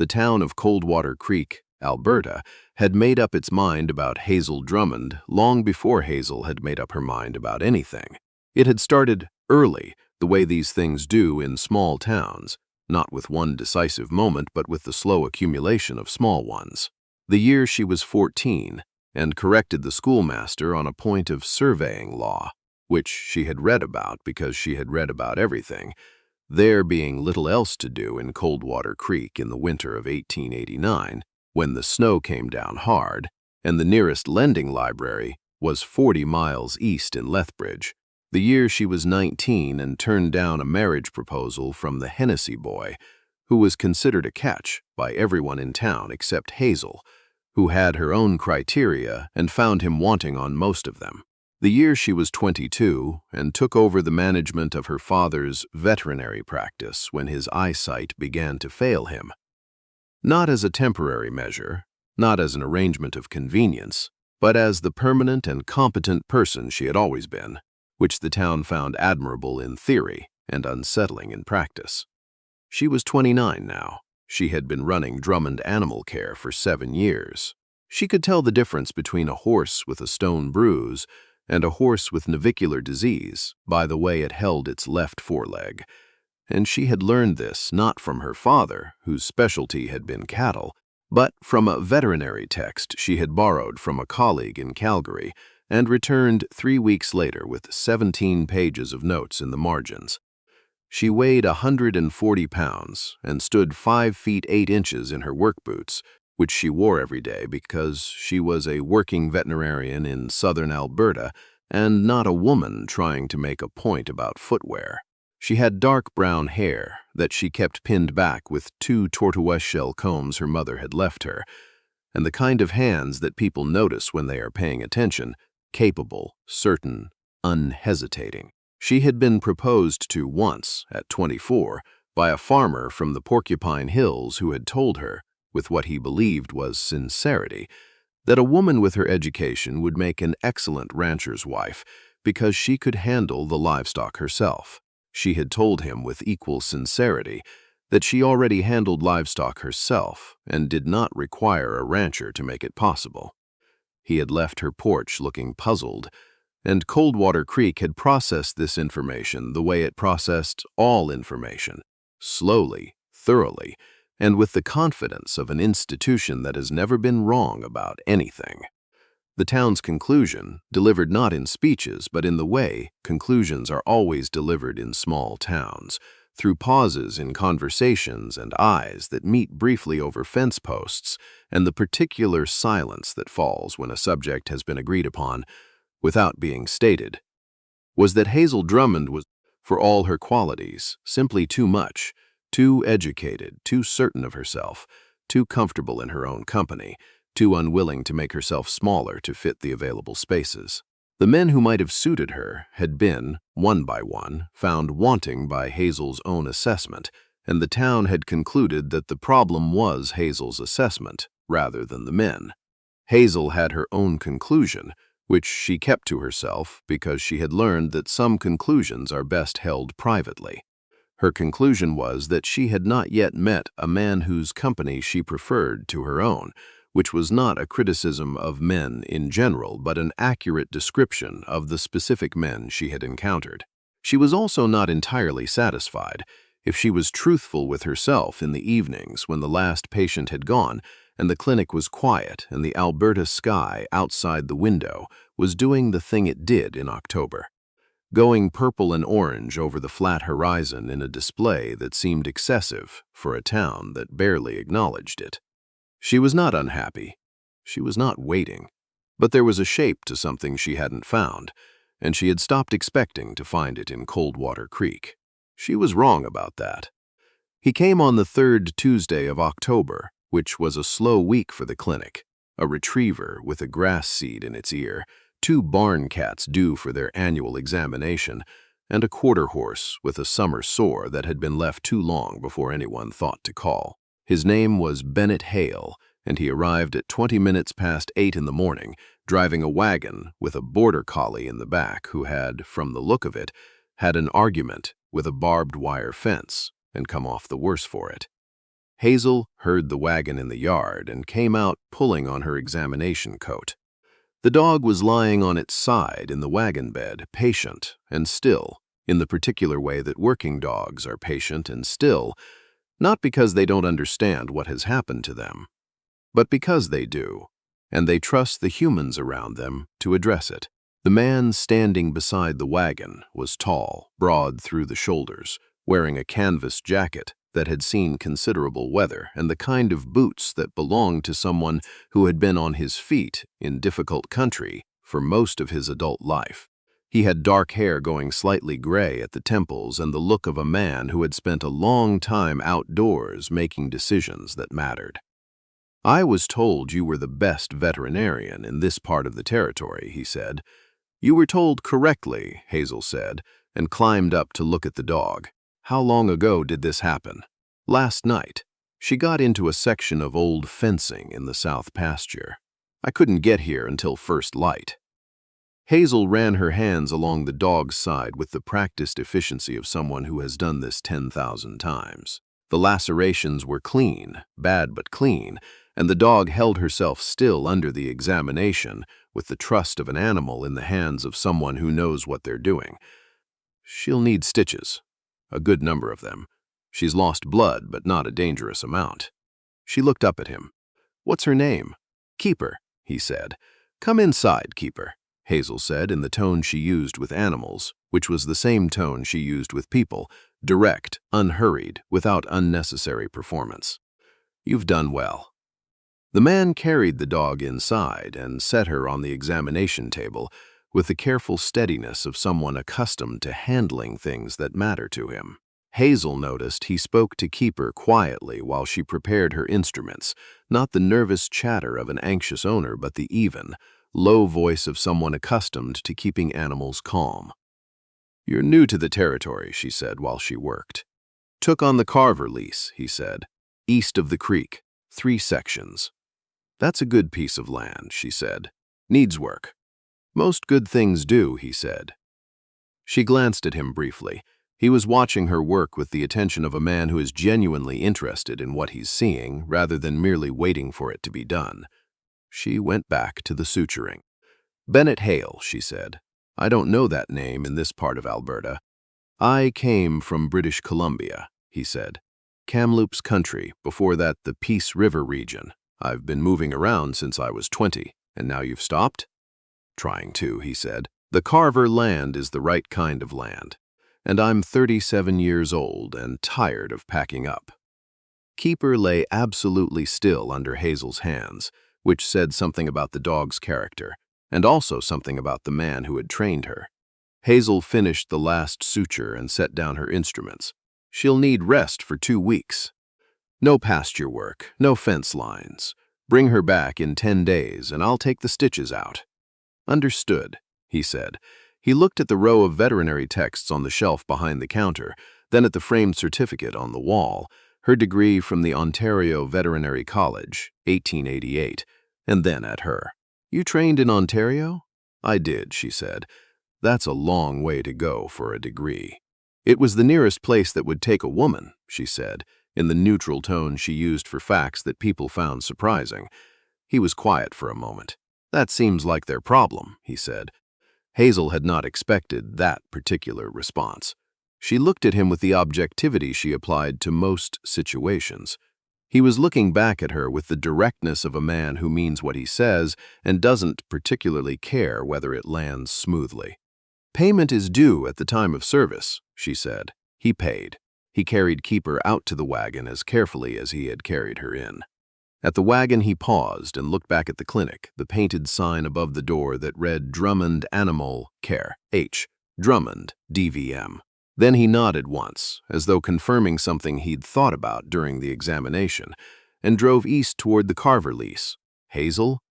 The town of Coldwater Creek, Alberta, had made up its mind about Hazel Drummond long before Hazel had made up her mind about anything. It had started early, the way these things do in small towns, not with one decisive moment, but with the slow accumulation of small ones. The year she was 14, and corrected the schoolmaster on a point of surveying law, which she had read about because she had read about everything, there being little else to do in Coldwater Creek in the winter of 1889, when the snow came down hard, and the nearest lending library was 40 miles east in Lethbridge. The year she was 19 and turned down a marriage proposal from the Hennessy boy, who was considered a catch by everyone in town except Hazel, who had her own criteria and found him wanting on most of them. The year she was 22 and took over the management of her father's veterinary practice when his eyesight began to fail him. Not as a temporary measure, not as an arrangement of convenience, but as the permanent and competent person she had always been, which the town found admirable in theory and unsettling in practice. She was 29 now. She had been running Drummond Animal Care for 7 years. She could tell the difference between a horse with a stone bruise and a horse with navicular disease by the way it held its left foreleg. And she had learned this not from her father, whose specialty had been cattle, but from a veterinary text she had borrowed from a colleague in Calgary and returned 3 weeks later with 17 pages of notes in the margins. She weighed 140 pounds and stood 5 feet 8 inches in her work boots, which she wore every day because she was a working veterinarian in southern Alberta and not a woman trying to make a point about footwear. She had dark brown hair that she kept pinned back with 2 tortoiseshell combs her mother had left her, and the kind of hands that people notice when they are paying attention, capable, certain, unhesitating. She had been proposed to once, at 24, by a farmer from the Porcupine Hills who had told her, with what he believed was sincerity, that a woman with her education would make an excellent rancher's wife because she could handle the livestock herself. She had told him with equal sincerity that she already handled livestock herself and did not require a rancher to make it possible. He had left her porch looking puzzled, and Coldwater Creek had processed this information the way it processed all information, slowly, thoroughly, and with the confidence of an institution that has never been wrong about anything. The town's conclusion, delivered not in speeches but in the way conclusions are always delivered in small towns, through pauses in conversations and eyes that meet briefly over fence posts, and the particular silence that falls when a subject has been agreed upon, without being stated, was that Hazel Drummond was, for all her qualities, simply too much, too educated, too certain of herself, too comfortable in her own company, too unwilling to make herself smaller to fit the available spaces. The men who might have suited her had been, one by one, found wanting by Hazel's own assessment, and the town had concluded that the problem was Hazel's assessment, rather than the men. Hazel had her own conclusion, which she kept to herself because she had learned that some conclusions are best held privately. Her conclusion was that she had not yet met a man whose company she preferred to her own, which was not a criticism of men in general, but an accurate description of the specific men she had encountered. She was also not entirely satisfied. If she was truthful with herself in the evenings when the last patient had gone, and the clinic was quiet and the Alberta sky outside the window was doing the thing it did in October, going purple and orange over the flat horizon in a display that seemed excessive for a town that barely acknowledged it. She was not unhappy. She was not waiting. But there was a shape to something she hadn't found, and she had stopped expecting to find it in Coldwater Creek. She was wrong about that. He came on the 3rd Tuesday of October, which was a slow week for the clinic, a retriever with a grass seed in its ear, 2 barn cats due for their annual examination, and a quarter horse with a summer sore that had been left too long before anyone thought to call. His name was Bennett Hale, and he arrived at 20 minutes past 8 in the morning, driving a wagon with a border collie in the back who had, from the look of it, had an argument with a barbed wire fence and come off the worse for it. Hazel heard the wagon in the yard and came out pulling on her examination coat. The dog was lying on its side in the wagon bed, patient and still, in the particular way that working dogs are patient and still, not because they don't understand what has happened to them, but because they do, and they trust the humans around them to address it. The man standing beside the wagon was tall, broad through the shoulders, wearing a canvas jacket that had seen considerable weather and the kind of boots that belonged to someone who had been on his feet in difficult country for most of his adult life. He had dark hair going slightly gray at the temples and the look of a man who had spent a long time outdoors making decisions that mattered. "I was told you were the best veterinarian in this part of the territory," he said. "You were told correctly," Hazel said, and climbed up to look at the dog. "How long ago did this happen?" "Last night. She got into a section of old fencing in the south pasture. I couldn't get here until first light." Hazel ran her hands along the dog's side with the practiced efficiency of someone who has done this 10,000 times. The lacerations were clean, bad but clean, and the dog held herself still under the examination with the trust of an animal in the hands of someone who knows what they're doing. "She'll need stitches. A good number of them. She's lost blood, but not a dangerous amount." She looked up at him. "What's her name?" "Keeper," he said. "Come inside, Keeper," Hazel said in the tone she used with animals, which was the same tone she used with people, direct, unhurried, without unnecessary performance. "You've done well." The man carried the dog inside and set her on the examination table with the careful steadiness of someone accustomed to handling things that matter to him. Hazel noticed he spoke to Keeper quietly while she prepared her instruments, not the nervous chatter of an anxious owner, but the even, low voice of someone accustomed to keeping animals calm. "You're new to the territory," she said while she worked. "Took on the Carver lease," he said. "East of the creek, 3 sections. "That's a good piece of land," she said. "Needs work." "Most good things do," he said. She glanced at him briefly. He was watching her work with the attention of a man who is genuinely interested in what he's seeing, rather than merely waiting for it to be done. She went back to the suturing. "Bennett Hale," she said. "I don't know that name in this part of Alberta." "I came from British Columbia," he said. "Kamloops country, before that the Peace River region. I've been moving around since I was 20, and now you've stopped?" "Trying to," he said. "The Carver land is the right kind of land, and I'm 37 years old and tired of packing up." Keeper lay absolutely still under Hazel's hands, which said something about the dog's character, and also something about the man who had trained her. Hazel finished the last suture and set down her instruments. "She'll need rest for 2 weeks. No pasture work, no fence lines. Bring her back in 10 days and I'll take the stitches out." "Understood," he said. He looked at the row of veterinary texts on the shelf behind the counter, then at the framed certificate on the wall, her degree from the Ontario Veterinary College, 1888, and then at her. "You trained in Ontario?" "I did," she said. "That's a long way to go for a degree." "It was the nearest place that would take a woman," she said, in the neutral tone she used for facts that people found surprising. He was quiet for a moment. "That seems like their problem," he said. Hazel had not expected that particular response. She looked at him with the objectivity she applied to most situations. He was looking back at her with the directness of a man who means what he says and doesn't particularly care whether it lands smoothly. "Payment is due at the time of service," she said. He paid. He carried Keeper out to the wagon as carefully as he had carried her in. At the wagon he paused and looked back at the clinic, the painted sign above the door that read Drummond Animal Care, H. Drummond, DVM. Then he nodded once, as though confirming something he'd thought about during the examination, and drove east toward the Carver lease. Hazel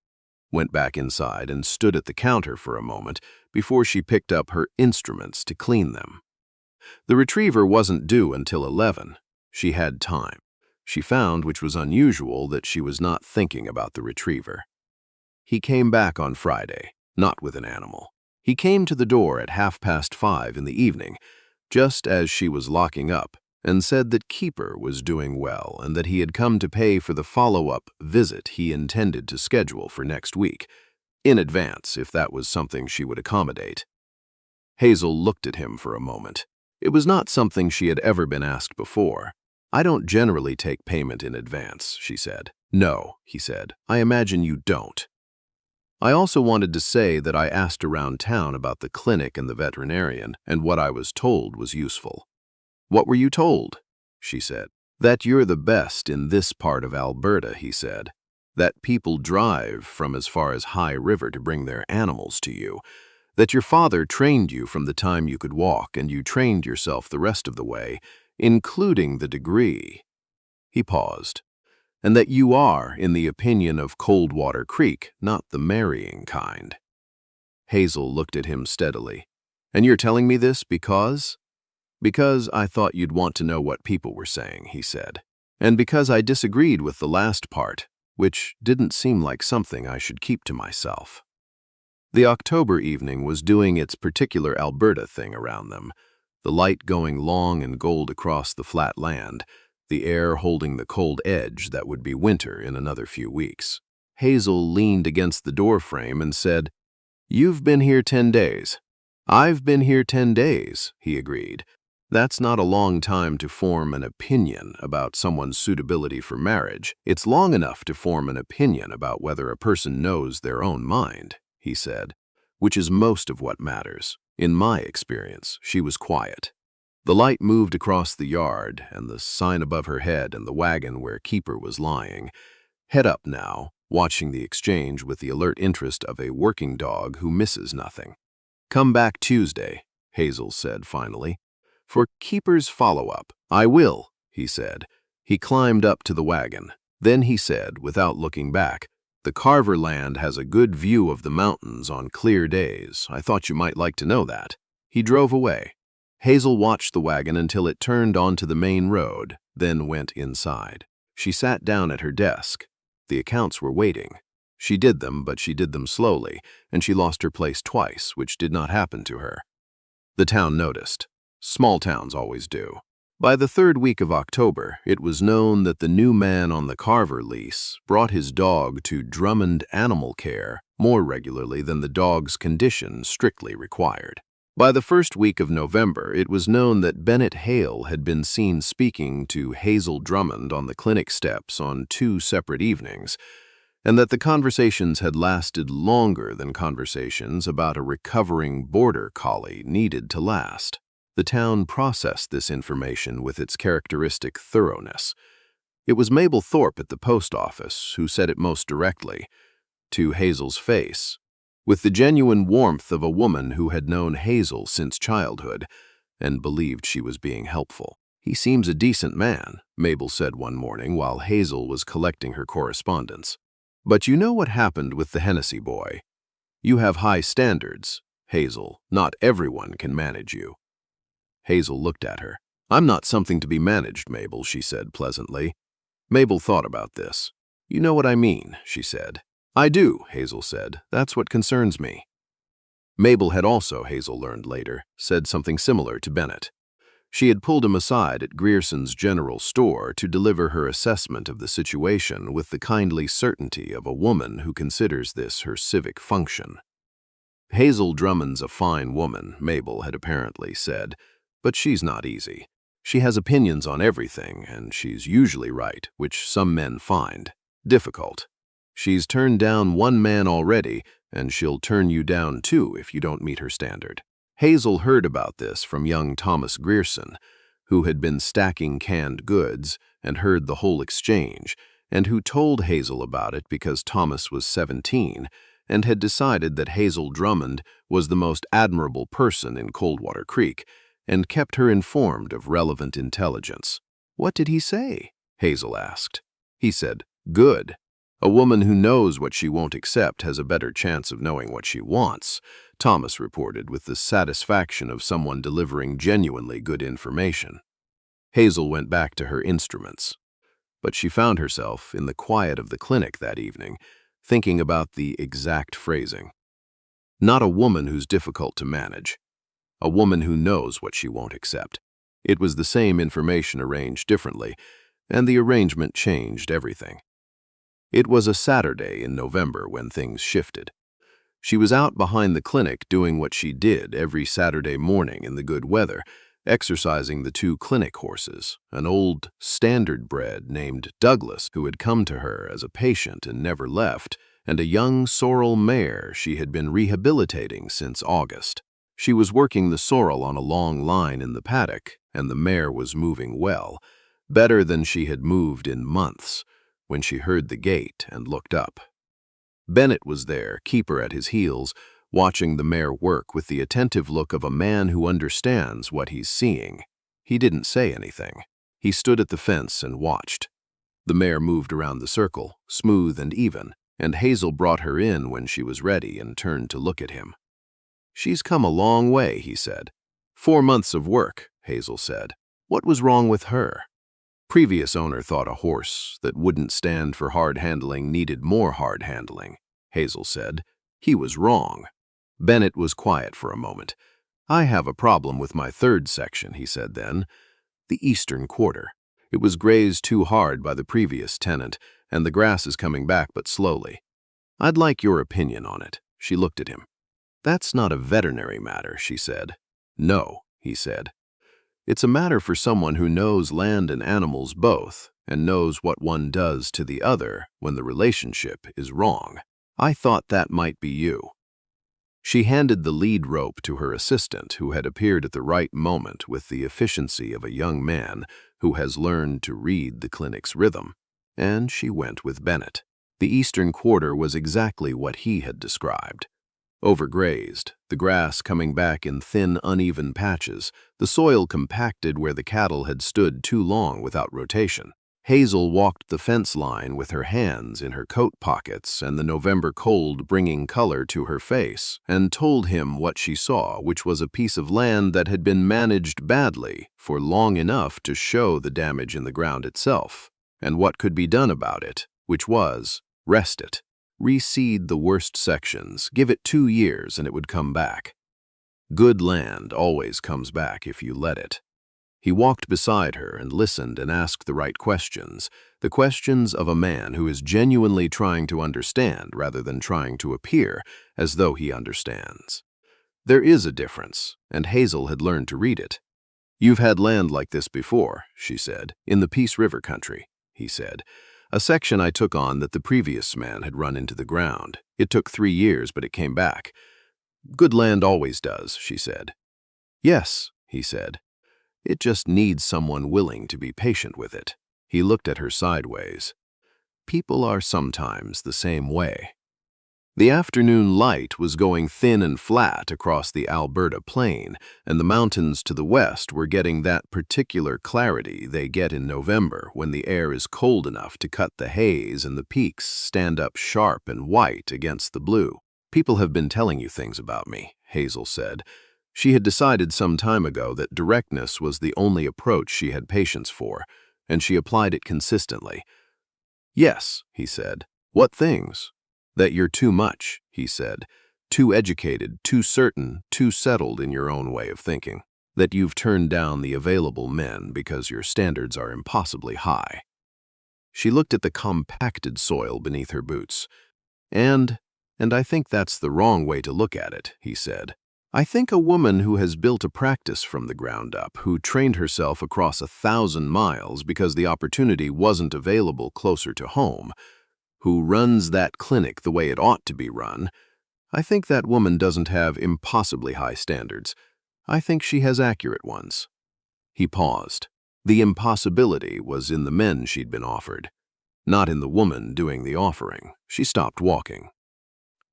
went back inside and stood at the counter for a moment before she picked up her instruments to clean them. The retriever wasn't due until 11. She had time. She found, which was unusual, that she was not thinking about the retriever. He came back on Friday, not with an animal. He came to the door at 5:30 in the evening, just as she was locking up, and said that Keeper was doing well and that he had come to pay for the follow-up visit he intended to schedule for next week, in advance if that was something she would accommodate. Hazel looked at him for a moment. It was not something she had ever been asked before. "I don't generally take payment in advance," she said. "No," he said, "I imagine you don't." "I also wanted to say that I asked around town about the clinic and the veterinarian, and what I was told was useful." "What were you told?" she said. "That you're the best in this part of Alberta," he said. "That people drive from as far as High River to bring their animals to you. That your father trained you from the time you could walk, and you trained yourself the rest of the way, including the degree." He paused. "And that you are, in the opinion of Coldwater Creek, not the marrying kind." Hazel looked at him steadily. "And you're telling me this because?" "Because I thought you'd want to know what people were saying," he said. "And because I disagreed with the last part, which didn't seem like something I should keep to myself." The October evening was doing its particular Alberta thing around them, the light going long and gold across the flat land, the air holding the cold edge that would be winter in another few weeks. Hazel leaned against the doorframe and said, "You've been here 10 days. "I've been here 10 days, he agreed. "That's not a long time to form an opinion about someone's suitability for marriage. It's long enough to form an opinion about whether a person knows their own mind," he said, "which is most of what matters. In my experience, she was quiet." The light moved across the yard and the sign above her head and the wagon where Keeper was lying. Head up now, watching the exchange with the alert interest of a working dog who misses nothing. "Come back Tuesday," Hazel said finally, "for Keeper's follow-up." "I will," he said. He climbed up to the wagon. Then he said, without looking back, "The Carver land has a good view of the mountains on clear days. I thought you might like to know that." He drove away. Hazel watched the wagon until it turned onto the main road, then went inside. She sat down at her desk. The accounts were waiting. She did them, but she did them slowly, and she lost her place twice, which did not happen to her. The town noticed. Small towns always do. By the third week of October, it was known that the new man on the Carver lease brought his dog to Drummond Animal Care more regularly than the dog's condition strictly required. By the first week of November, it was known that Bennett Hale had been seen speaking to Hazel Drummond on the clinic steps on 2 separate evenings, and that the conversations had lasted longer than conversations about a recovering border collie needed to last. The town processed this information with its characteristic thoroughness. It was Mabel Thorpe at the post office who said it most directly, to Hazel's face, with the genuine warmth of a woman who had known Hazel since childhood and believed she was being helpful. "He seems a decent man," Mabel said one morning while Hazel was collecting her correspondence. "But you know what happened with the Hennessy boy. You have high standards, Hazel. Not everyone can manage you." Hazel looked at her. "I'm not something to be managed, Mabel," she said pleasantly. Mabel thought about this. "You know what I mean," she said. "I do," Hazel said. "That's what concerns me." Mabel had also, Hazel learned later, said something similar to Bennett. She had pulled him aside at Grierson's general store to deliver her assessment of the situation with the kindly certainty of a woman who considers this her civic function. "Hazel Drummond's a fine woman," Mabel had apparently said, "but she's not easy. She has opinions on everything, and she's usually right, which some men find difficult. She's turned down one man already, and she'll turn you down too if you don't meet her standard." Hazel heard about this from young Thomas Grierson, who had been stacking canned goods and heard the whole exchange, and who told Hazel about it because Thomas was 17 and had decided that Hazel Drummond was the most admirable person in Coldwater Creek and kept her informed of relevant intelligence. "What did he say?" Hazel asked. "He said, 'Good. A woman who knows what she won't accept has a better chance of knowing what she wants,'" Thomas reported with the satisfaction of someone delivering genuinely good information. Hazel went back to her instruments, but she found herself in the quiet of the clinic that evening, thinking about the exact phrasing. Not a woman who's difficult to manage, a woman who knows what she won't accept. It was the same information arranged differently, and the arrangement changed everything. It was a Saturday in November when things shifted. She was out behind the clinic doing what she did every Saturday morning in the good weather, exercising the two clinic horses, an old standard-bred named Douglas who had come to her as a patient and never left, and a young sorrel mare she had been rehabilitating since August. She was working the sorrel on a long line in the paddock, and the mare was moving well, better than she had moved in months, when she heard the gate and looked up. Bennett was there, keeper at his heels, watching the mare work with the attentive look of a man who understands what he's seeing. He didn't say anything. He stood at the fence and watched. The mare moved around the circle, smooth and even, and Hazel brought her in when she was ready and turned to look at him. "She's come a long way," he said. 4 months of work, Hazel said. What was wrong with her? Previous owner thought a horse that wouldn't stand for hard handling needed more hard handling, Hazel said. He was wrong. Bennett was quiet for a moment. "I have a problem with my third section," he said then. "The eastern quarter. It was grazed too hard by the previous tenant, and the grass is coming back but slowly. I'd like your opinion on it." She looked at him. "That's not a veterinary matter," she said. "No," he said. "It's a matter for someone who knows land and animals both, and knows what one does to the other when the relationship is wrong. I thought that might be you." She handed the lead rope to her assistant, who had appeared at the right moment with the efficiency of a young man who has learned to read the clinic's rhythm, and she went with Bennett. The eastern quarter was exactly what he had described. Overgrazed, the grass coming back in thin, uneven patches, the soil compacted where the cattle had stood too long without rotation. Hazel walked the fence line with her hands in her coat pockets and the November cold bringing color to her face, and told him what she saw, which was a piece of land that had been managed badly for long enough to show the damage in the ground itself, and what could be done about it, which was rest it. Reseed the worst sections, give it 2 years and it would come back. Good land always comes back if you let it. He walked beside her and listened and asked the right questions, the questions of a man who is genuinely trying to understand rather than trying to appear as though he understands. There is a difference, and Hazel had learned to read it. "You've had land like this before," she said, "in the Peace River country," he said. "A section I took on that the previous man had run into the ground. It took 3 years, but it came back." "Good land always does," she said. "Yes," he said. "It just needs someone willing to be patient with it." He looked at her sideways. "People are sometimes the same way." The afternoon light was going thin and flat across the Alberta plain, and the mountains to the west were getting that particular clarity they get in November when the air is cold enough to cut the haze and the peaks stand up sharp and white against the blue. "People have been telling you things about me," Hazel said. She had decided some time ago that directness was the only approach she had patience for, and she applied it consistently. "Yes," he said. "What things?" "That you're too much," he said. "Too educated, too certain, too settled in your own way of thinking. That you've turned down the available men because your standards are impossibly high." She looked at the compacted soil beneath her boots. And I think that's the wrong way to look at it," he said. "I think a woman who has built a practice from the ground up, who trained herself across 1,000 miles because the opportunity wasn't available closer to home, who runs that clinic the way it ought to be run, I think that woman doesn't have impossibly high standards. I think she has accurate ones." He paused. The impossibility was in the men she'd been offered, not in the woman doing the offering. She stopped walking.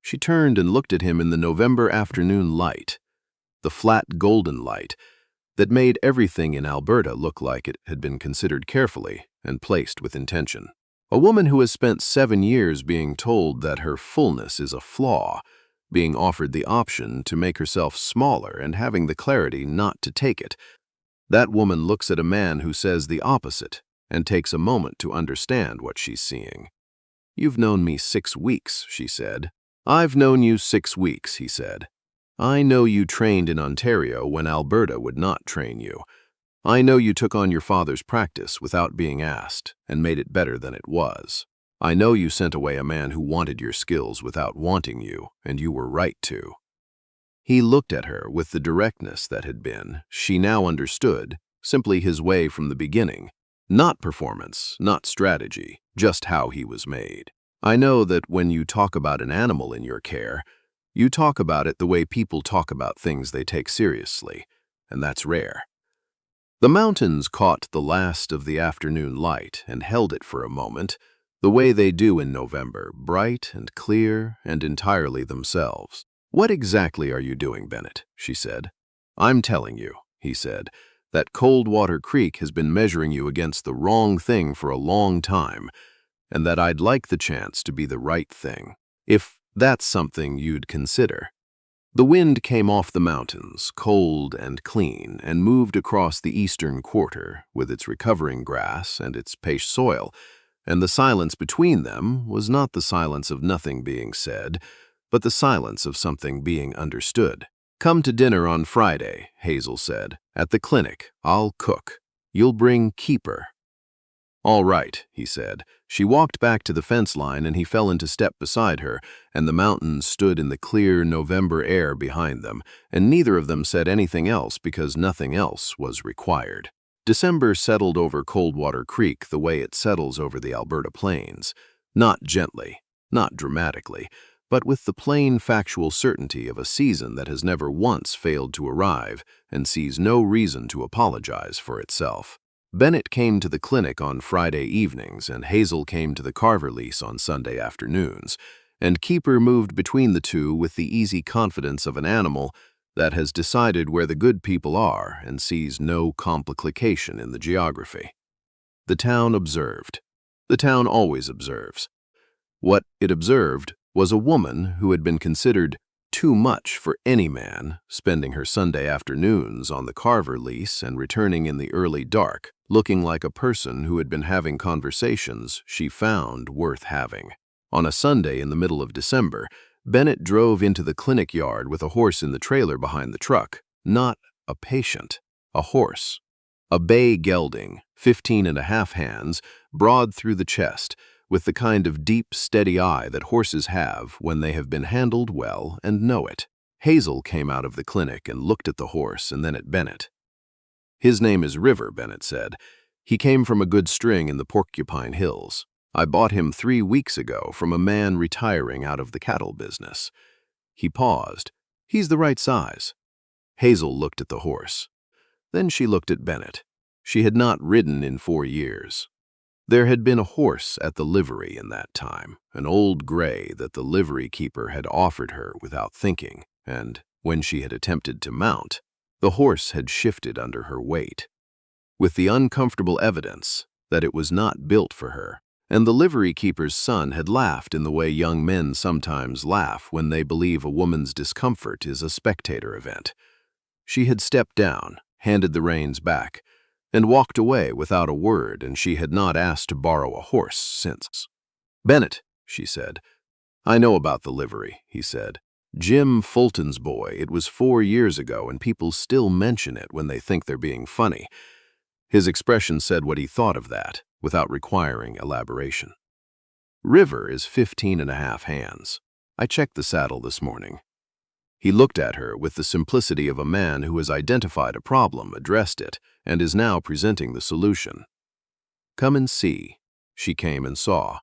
She turned and looked at him in the November afternoon light, the flat golden light that made everything in Alberta look like it had been considered carefully and placed with intention. A woman who has spent 7 years being told that her fullness is a flaw, being offered the option to make herself smaller and having the clarity not to take it. That woman looks at a man who says the opposite and takes a moment to understand what she's seeing. "You've known me 6 weeks, she said. "I've known you 6 weeks, he said. "I know you trained in Ontario when Alberta would not train you. I know you took on your father's practice without being asked and made it better than it was. I know you sent away a man who wanted your skills without wanting you, and you were right to." He looked at her with the directness that had been, she now understood, simply his way from the beginning. Not performance, not strategy, just how he was made. "I know that when you talk about an animal in your care, you talk about it the way people talk about things they take seriously, and that's rare." The mountains caught the last of the afternoon light and held it for a moment, the way they do in November, bright and clear and entirely themselves. "What exactly are you doing, Bennett?" she said. "I'm telling you," he said, "that Coldwater Creek has been measuring you against the wrong thing for a long time, and that I'd like the chance to be the right thing, if that's something you'd consider." The wind came off the mountains, cold and clean, and moved across the eastern quarter with its recovering grass and its peiche soil, and the silence between them was not the silence of nothing being said, but the silence of something being understood. "Come to dinner on Friday," Hazel said. "At the clinic. I'll cook. You'll bring Keeper." "All right," he said. She walked back to the fence line and he fell into step beside her, and the mountains stood in the clear November air behind them, and neither of them said anything else because nothing else was required. December settled over Coldwater Creek the way it settles over the Alberta plains. Not gently, not dramatically, but with the plain factual certainty of a season that has never once failed to arrive and sees no reason to apologize for itself. Bennett came to the clinic on Friday evenings, and Hazel came to the Carver lease on Sunday afternoons, and Keeper moved between the two with the easy confidence of an animal that has decided where the good people are and sees no complication in the geography. The town observed. The town always observes. What it observed was a woman who had been considered too much for any man, spending her Sunday afternoons on the Carver lease and returning in the early dark, looking like a person who had been having conversations she found worth having. On a Sunday in the middle of December, Bennett drove into the clinic yard with a horse in the trailer behind the truck. Not a patient, a horse. A bay gelding, 15.5 hands, broad through the chest, with the kind of deep, steady eye that horses have when they have been handled well and know it. Hazel came out of the clinic and looked at the horse and then at Bennett. "His name is River," Bennett said. "He came from a good string in the Porcupine Hills. I bought him 3 weeks ago from a man retiring out of the cattle business." He paused. "He's the right size." Hazel looked at the horse. Then she looked at Bennett. She had not ridden in 4 years. There had been a horse at the livery in that time, an old gray that the livery keeper had offered her without thinking, and when she had attempted to mount, the horse had shifted under her weight, with the uncomfortable evidence that it was not built for her, and the livery keeper's son had laughed in the way young men sometimes laugh when they believe a woman's discomfort is a spectator event. She had stepped down, handed the reins back, and walked away without a word, and she had not asked to borrow a horse since. "Bennett," she said. "I know about the livery," he said. "Jim Fulton's boy. It was 4 years ago, and people still mention it when they think they're being funny." His expression said what he thought of that, without requiring elaboration. "River is 15.5 hands. I checked the saddle this morning." He looked at her with the simplicity of a man who has identified a problem, addressed it, and is now presenting the solution. "Come and see." She came and saw.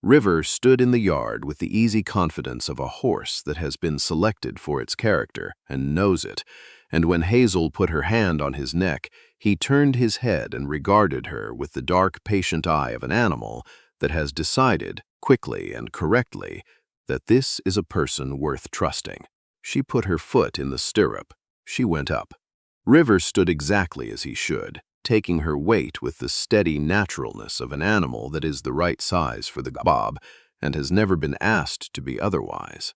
River stood in the yard with the easy confidence of a horse that has been selected for its character and knows it, and when Hazel put her hand on his neck, he turned his head and regarded her with the dark, patient eye of an animal that has decided, quickly and correctly, that this is a person worth trusting. She put her foot in the stirrup. She went up. River stood exactly as he should, taking her weight with the steady naturalness of an animal that is the right size for the job and has never been asked to be otherwise.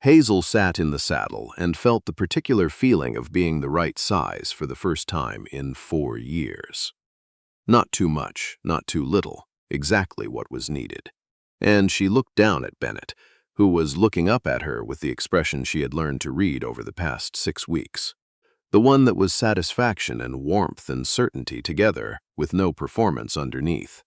Hazel sat in the saddle and felt the particular feeling of being the right size for the first time in 4 years. Not too much, not too little, exactly what was needed. And she looked down at Bennett, who was looking up at her with the expression she had learned to read over the past 6 weeks. the one that was satisfaction and warmth and certainty together, with no performance underneath.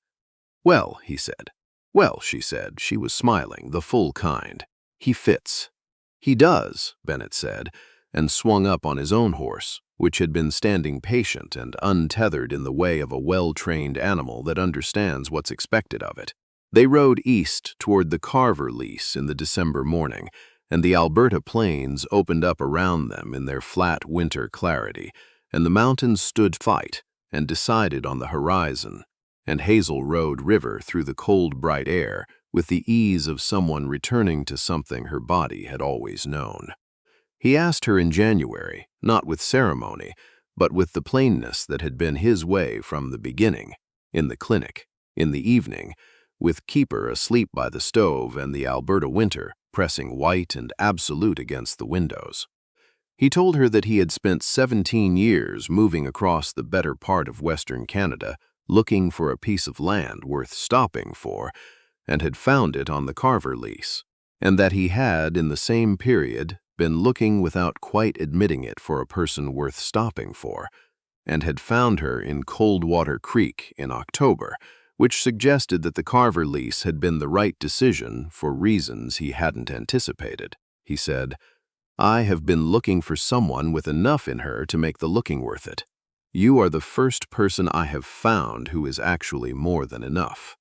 "Well," he said. "Well," she said. She was smiling, the full kind. "He fits." "He does," Bennett said, and swung up on his own horse, which had been standing patient and untethered in the way of a well-trained animal that understands what's expected of it. They rode east toward the Carver lease in the December morning, and the Alberta plains opened up around them in their flat winter clarity, and the mountains stood fight and decided on the horizon, and Hazel rode river through the cold, bright air with the ease of someone returning to something her body had always known. He asked her in January, not with ceremony, but with the plainness that had been his way from the beginning, in the clinic, in the evening, with Keeper asleep by the stove and the Alberta winter pressing white and absolute against the windows. He told her that he had spent 17 years moving across the better part of Western Canada looking for a piece of land worth stopping for, and had found it on the Carver lease, and that he had, in the same period, been looking without quite admitting it for a person worth stopping for, and had found her in Coldwater Creek in October, which suggested that the Carver lease had been the right decision for reasons he hadn't anticipated. He said, "I have been looking for someone with enough in her to make the looking worth it. You are the first person I have found who is actually more than enough."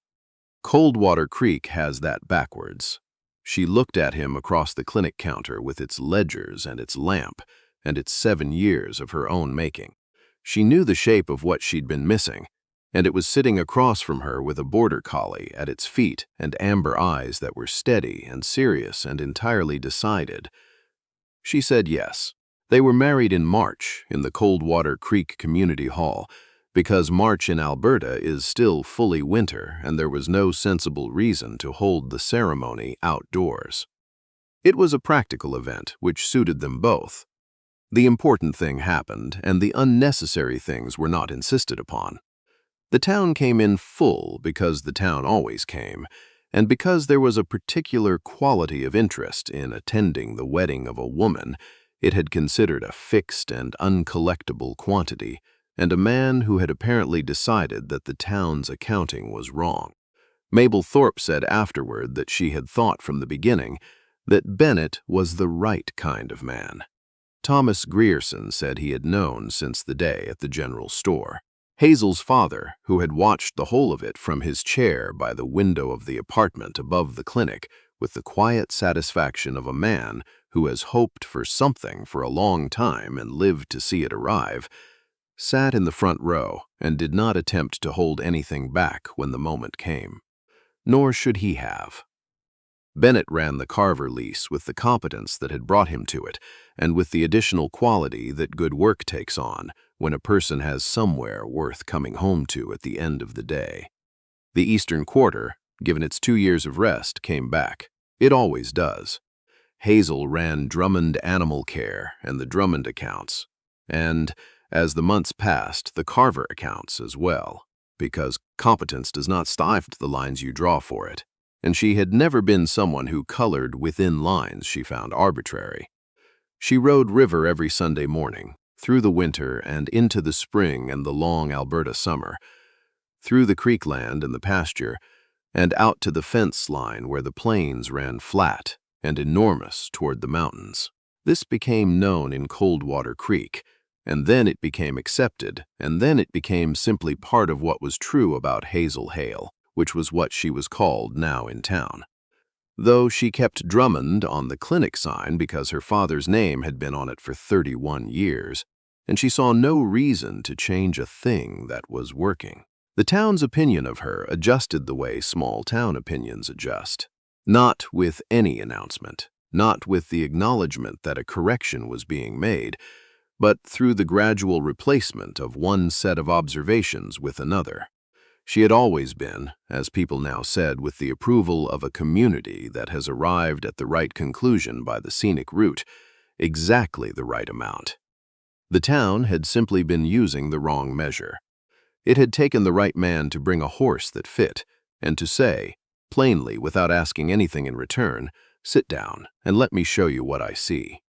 Coldwater Creek has that backwards. She looked at him across the clinic counter with its ledgers and its lamp and its 7 years of her own making. She knew the shape of what she'd been missing, and it was sitting across from her with a border collie at its feet and amber eyes that were steady and serious and entirely decided. She said yes. They were married in March in the Coldwater Creek Community Hall, because March in Alberta is still fully winter and there was no sensible reason to hold the ceremony outdoors. It was a practical event which suited them both. The important thing happened, and the unnecessary things were not insisted upon. The town came in full because the town always came, and because there was a particular quality of interest in attending the wedding of a woman it had considered a fixed and uncollectible quantity, and a man who had apparently decided that the town's accounting was wrong. Mabel Thorpe said afterward that she had thought from the beginning that Bennett was the right kind of man. Thomas Grierson said he had known since the day at the general store. Hazel's father, who had watched the whole of it from his chair by the window of the apartment above the clinic with the quiet satisfaction of a man who has hoped for something for a long time and lived to see it arrive, sat in the front row and did not attempt to hold anything back when the moment came. Nor should he have. Bennett ran the Carver lease with the competence that had brought him to it, and with the additional quality that good work takes on when a person has somewhere worth coming home to at the end of the day. The Eastern Quarter, given its 2 years of rest, came back. It always does. Hazel ran Drummond Animal Care and the Drummond accounts, and, as the months passed, the Carver accounts as well, because competence does not stive to the lines you draw for it, and she had never been someone who colored within lines she found arbitrary. She rode river every Sunday morning, through the winter and into the spring and the long Alberta summer, through the creek land and the pasture, and out to the fence line where the plains ran flat and enormous toward the mountains. This became known in Coldwater Creek, and then it became accepted, and then it became simply part of what was true about Hazel Hale, which was what she was called now in town. Though she kept Drummond on the clinic sign because her father's name had been on it for 31 years, and she saw no reason to change a thing that was working. The town's opinion of her adjusted the way small town opinions adjust. Not with any announcement, not with the acknowledgement that a correction was being made, but through the gradual replacement of one set of observations with another. She had always been, as people now said with the approval of a community that has arrived at the right conclusion by the scenic route, exactly the right amount. The town had simply been using the wrong measure. It had taken the right man to bring a horse that fit, and to say, plainly without asking anything in return, "Sit down and let me show you what I see."